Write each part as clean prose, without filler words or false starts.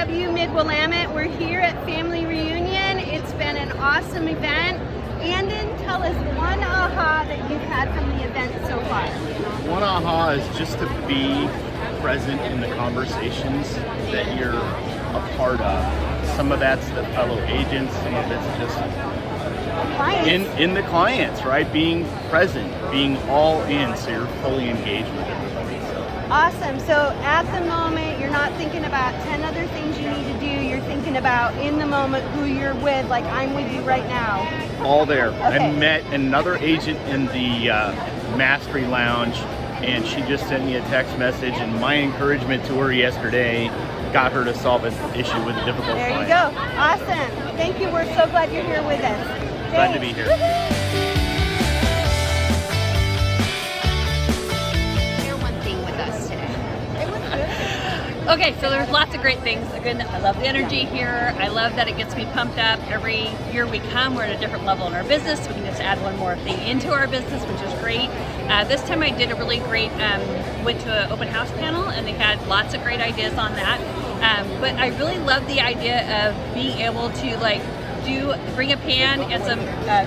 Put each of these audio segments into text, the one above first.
KW Mid-Willamette. We're here at Family Reunion. It's been an awesome event. Andon, tell us one aha that you've had from the event so far. One aha is just to be present in the conversations that you're a part of. Some of that's the fellow agents, some of it's just in the clients, right? Being present, being all in, so you're fully engaged with everybody. Awesome. So at the moment, you're not thinking about 10 other things you need to do. You're thinking about in the moment who you're with, like I'm with you right now. All there. Okay. I met another agent in the Mastery Lounge, and she just sent me a text message, and my encouragement to her yesterday got her to solve an issue with a difficult There client. you go. Awesome. Thank you. We're so glad you're here with us. Glad to be here. Share one thing with us today. Okay, so there's lots of great things. Again, I love the energy here. I love that it gets me pumped up. Every year we come, we're at a different level in our business. We can just add one more thing into our business, which is great. This time I did a really great, went to an open house panel, and they had lots of great ideas on that. But I really love the idea of being able to bring a pan and some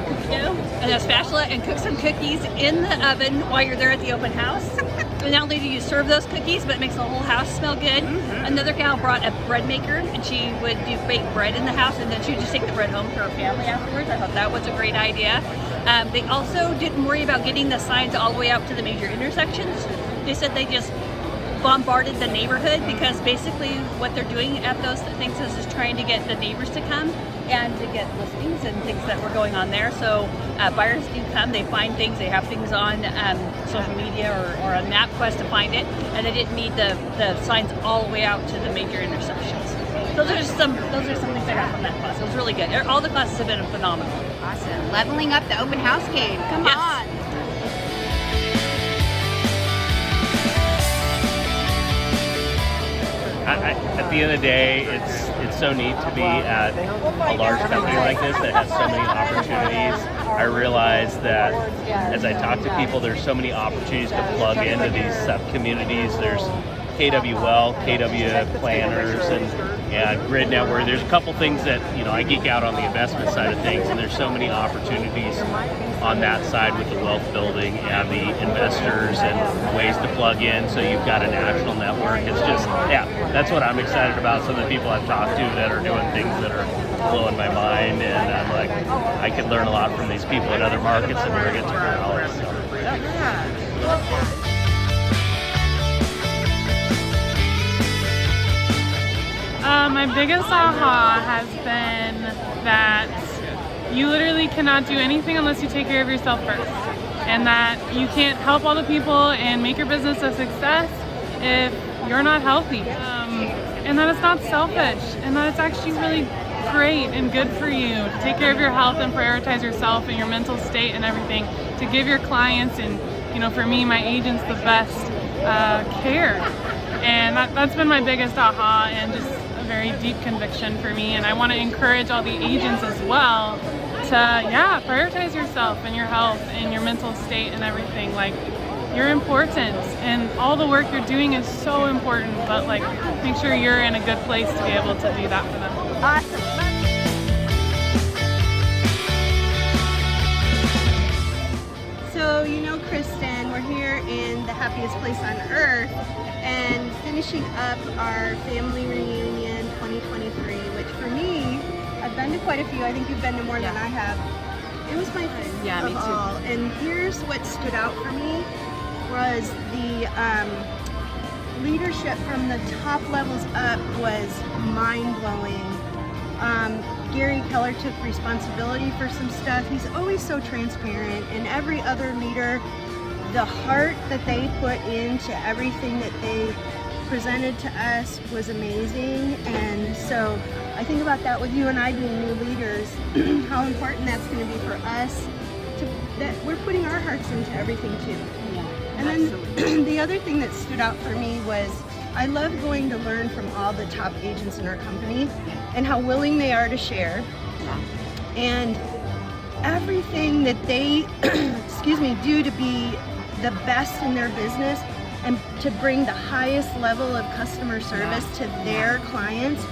cookie dough and a spatula and cook some cookies in the oven while you're there at the open house. And not only do you serve those cookies, but it makes the whole house smell good. Another gal brought a bread maker, and she would do baked bread in the house, and then she would just take the bread home to her family afterwards. I thought that was a great idea. They also didn't worry about getting the signs all the way out to the major intersections. They said they just bombarded the neighborhood, because basically what they're doing at those things is just trying to get the neighbors to come and to get listings and things that were going on there. So buyers do come, they find things, they have things on social media or on MapQuest to find it, and they didn't need the signs all the way out to the major intersections. So those are some things I got from that class. It was really good. All the classes have been phenomenal. Awesome. Leveling up the open house game. Come Yes. on. At the end of the day, it's so neat to be at a large company like this that has so many opportunities. I realize that as I talk to people, there's so many opportunities to plug into these sub-communities. There's KWL, KW Planners, and Grid Network. There's a couple things that, I geek out on the investment side of things, and there's so many opportunities on that side with the wealth building and the investors and ways to plug in, so you've got a national network. It's just, that's what I'm excited about. Some of the people I've talked to that are doing things that are blowing my mind, and I'm like, I could learn a lot from these people in other markets and bring it to Dallas. My biggest aha has been that you literally cannot do anything unless you take care of yourself first, and that you can't help all the people and make your business a success if you're not healthy, and that it's not selfish, and that it's actually really great and good for you to take care of your health and prioritize yourself and your mental state and everything, to give your clients and, for me, my agents, the best care. And that's been my biggest aha, and just a very deep conviction for me. And I want to encourage all the agents as well to, prioritize yourself and your health and your mental state and everything. Like, you're important, and all the work you're doing is so important, but make sure you're in a good place to be able to do that for them. Awesome. So, Kristen, we're here in the happiest place on earth and finishing up our Family Reunion 2023, which for me, I've been to quite a few. I think you've been to more than I have. It was my favorite me too. all. And here's what stood out for me was the leadership from the top levels up was mind-blowing. Gary Keller took responsibility for some stuff. He's always so transparent, and every other leader, the heart that they put into everything that they presented to us was amazing. And so I think about that with you and I being new leaders, how important that's going to be for us, that we're putting our hearts into everything too. And then the other thing that stood out for me was I love going to learn from all the top agents in our company and how willing they are to share. And everything that they, do to be the best in their business, and to bring the highest level of customer service to their clients.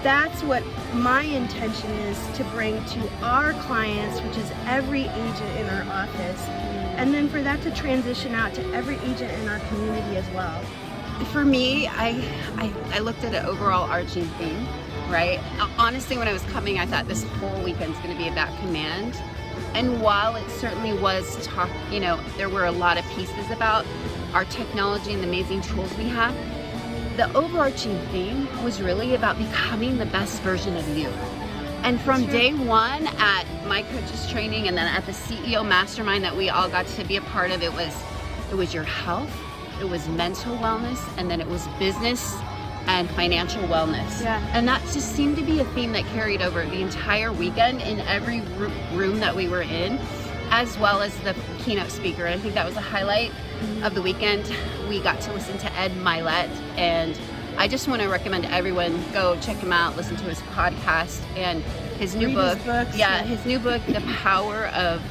That's what my intention is to bring to our clients, which is every agent in our office. And then for that to transition out to every agent in our community as well. For me, I looked at an overall arching theme, right? Honestly, when I was coming, I thought this whole weekend's going to be about command. And while it certainly was there were a lot of pieces about our technology and the amazing tools we have, the overarching theme was really about becoming the best version of you. And from day one at my coaches training and then at the CEO mastermind that we all got to be a part of, it was your health, it was mental wellness, and then it was business and financial wellness. Yeah. And that just seemed to be a theme that carried over the entire weekend in every room that we were in, as well as the keynote speaker. And I think that was a highlight of the weekend. We got to listen to Ed Milet, and I just want to recommend everyone go check him out, listen to his podcast and his new book. His new book, The Power of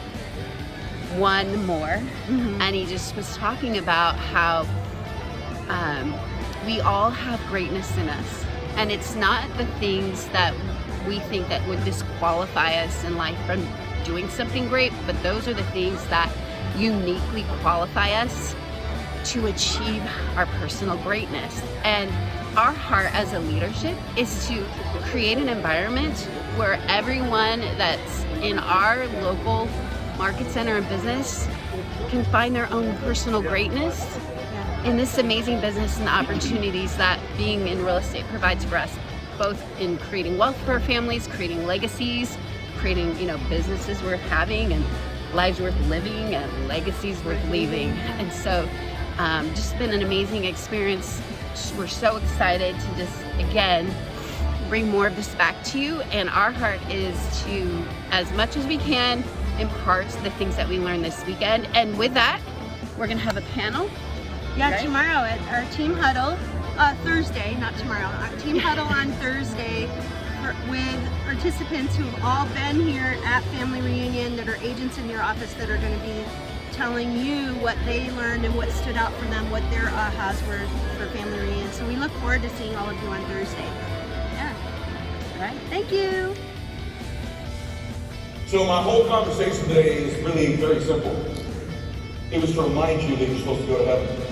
One More. And he just was talking about how we all have greatness in us, and it's not the things that we think that would disqualify us in life from doing something great, but those are the things that uniquely qualify us to achieve our personal greatness. And our heart as a leadership is to create an environment where everyone that's in our local market center and business can find their own personal greatness in this amazing business and the opportunities that being in real estate provides for us, both in creating wealth for our families, creating legacies, creating businesses worth having and lives worth living and legacies worth leaving. And so just been an amazing experience. We're so excited to just again bring more of this back to you, and our heart is to, as much as we can, impart the things that we learned this weekend. And with that, we're gonna have a panel. Yeah, right? Tomorrow at our team huddle, Thursday, not tomorrow, our team huddle on Thursday with participants who have all been here at Family Reunion that are agents in your office that are going to be telling you what they learned and what stood out for them, what their ahas were for Family Reunion. So we look forward to seeing all of you on Thursday. Yeah. All right. Thank you. So my whole conversation today is really very simple. It was to remind you that you're supposed to go to heaven.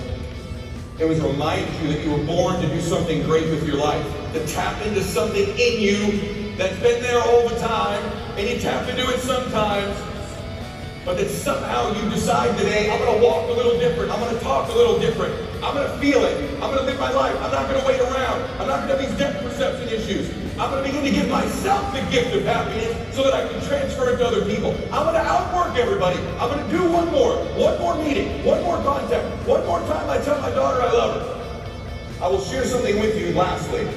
It was to remind you that you were born to do something great with your life, to tap into something in you that's been there all the time, and you tap into it sometimes, but that somehow you decide today, I'm going to walk a little different, I'm going to talk a little different, I'm going to feel it, I'm going to live my life, I'm not going to wait around, I'm not going to have these depth perception issues, I'm going to begin to give myself the gift of happiness so that I can transfer it to other people. I'm going to outwork everybody. I'm going to do one more meeting, one more contact, one more time I tell my daughter I love her. I will share something with you lastly.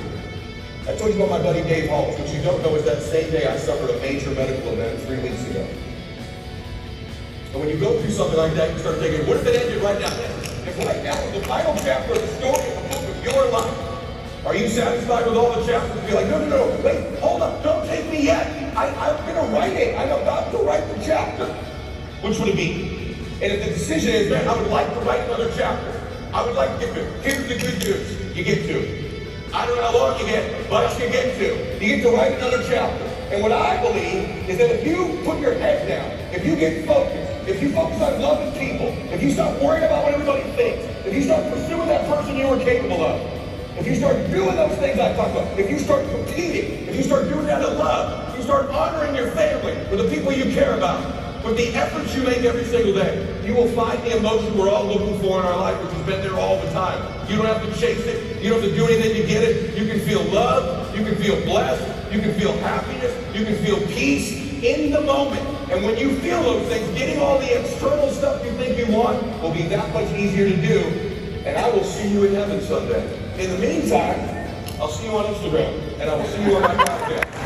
I told you about my buddy Dave Halls, which you don't know is that same day I suffered a major medical event 3 weeks ago. And when you go through something like that, you start thinking, what if it ended right now? If right now was the final chapter of the story of the book of your life, are you satisfied with all the chapters? Be like, no, wait, hold up, don't take me yet. I'm gonna write it. I'm about to write the chapter. Which would it be? And if the decision is, man, I would like to write another chapter. I would like to get to it. Here's the good news. You get to it. I don't know how long you get, but you get to. You get to write another chapter. And what I believe is that if you put your head down, if you get focused, if you focus on loving people, if you stop worrying about what everybody thinks, if you start pursuing that person you were capable of, if you start doing those things I talked about, if you start competing, if you start doing that in love, you start honoring your family with the people you care about, with the efforts you make every single day, you will find the emotion we're all looking for in our life, which has been there all the time. You don't have to chase it. You don't have to do anything to get it. You can feel love. You can feel blessed. You can feel happiness. You can feel peace in the moment. And when you feel those things, getting all the external stuff you think you want will be that much easier to do. And I will see you in heaven someday. In the meantime, I'll see you on Instagram, and I will see you on my podcast.